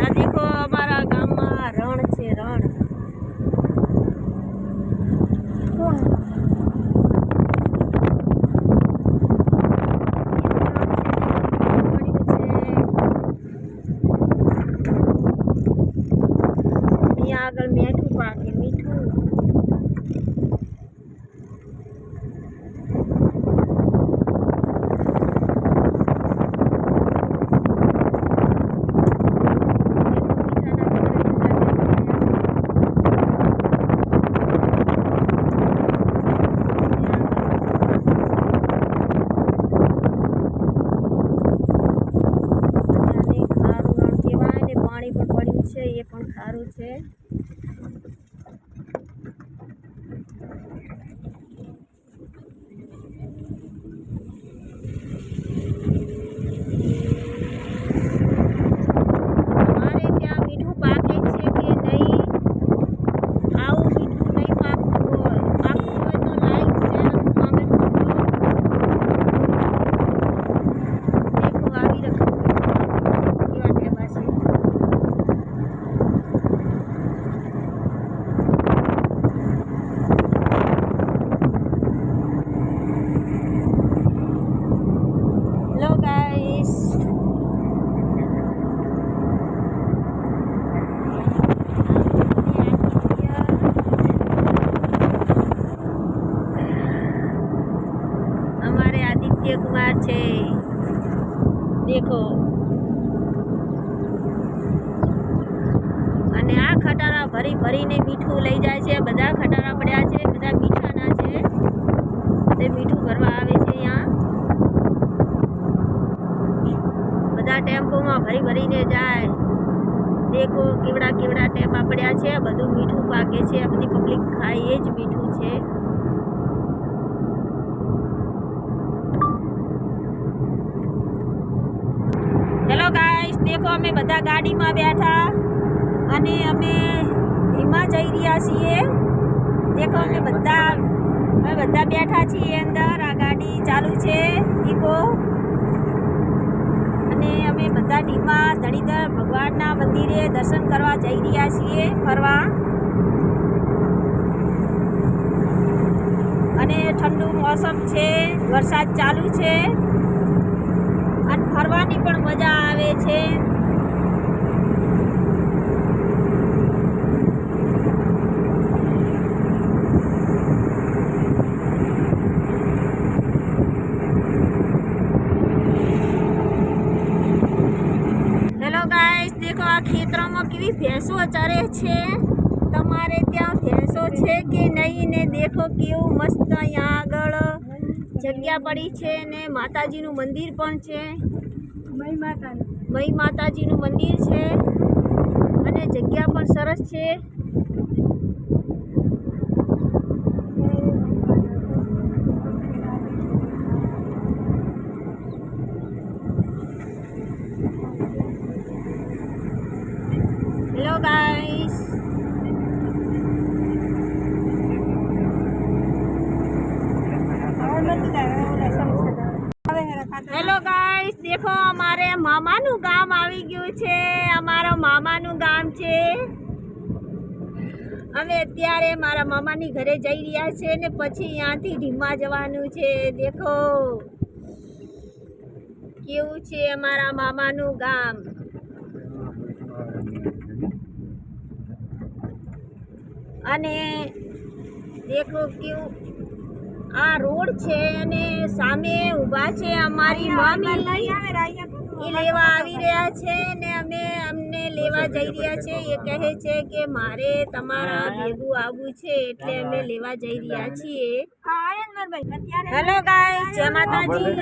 આ દેખો અમારા ગામમાં રણ છે, રણ. અહીંયા આગળ મીઠું પાકે, મીઠું. પાણી પણ પડ્યું છે, એ પણ ખારું છે. અમારે ત્યાં મીઠું પાકે છે કે નહીં? આવું મીઠું નહીં પાકતું હોય. પાકતું હોય તો લાઈક શેર અને કોમેન્ટ કરજો. દેખો આવી રકમ કેવા ટેબા છે. Hello guys. हमारे आदित्य कुमार છે, દેખો. અને આ ખટારા ભરી ભરીને મીઠું લઈ જાય છે. બધા ખટારા પડ્યા છે, બધા મીઠાના છે. તે મીઠું ભરવા આવે છે. અહીંયા બધા ટેમ્પોમાં ભરી ભરીને જાય. દેખો કેવડા કેવડા ટેમ્પા પડ્યા છે. બધું મીઠું પાકે છે. આ બધી પબ્લિક ખાય એ જ મીઠું છે. હેલો ગાઈસ, દેખો અમે બધા ગાડીમાં બેઠા અને અમે ધીમા જઈ રહ્યા છીએ. દેખો અમે બધા બેઠા છીએ અંદર. આ ગાડી ચાલુ છે, ઇકો. અને અમે બધા ધીમા ધણીધર ભગવાનના મંદિરે દર્શન કરવા જઈ રહ્યા છીએ, ફરવા. અને ઠંડુ મોસમ છે, વરસાદ ચાલુ છે અને ફરવાની પણ મજા આવે છે. હેલો ગાઈસ, દેખો આ ખેતરોમાં કેવી ભેંસો ચરે છે. તમારે ત્યાં ભેંસો છે કે નહીં? ને દેખો કેવું મસ્ત અહીંયા આગળ જગ્યા પડી છે ને માતાજીનું મંદિર પણ છે. મઈ માતાજીનું મંદિર છે અને જગ્યા પણ સરસ છે. હેલો ગાઈસ, હેલો ગાઈસ, દેખો અમારે મામાનું ગામ આવી ગયું છે. અમારા મામાનું ગામ છે. અમે અત્યારે મારા મામાની ઘરે જઈ રહ્યા છે ને પછી ત્યાંથી ઢીમા જવાનું છે. દેખો કેવું છે અમારા મામાનું ગામ. અને દેખો કેવું આ રોડ છે અને સામે ઊભા છે અમારી મામી. એ લેવા આવી રહ્યા છે ને અમે અમને લેવા જઈ રહ્યા છે. એ કહે છે કે મારે તમારા ભેગું આવવું છે એટલે અમે લેવા જઈ રહ્યા છીએ. હેલો ગાઈસ, જય માતાજી.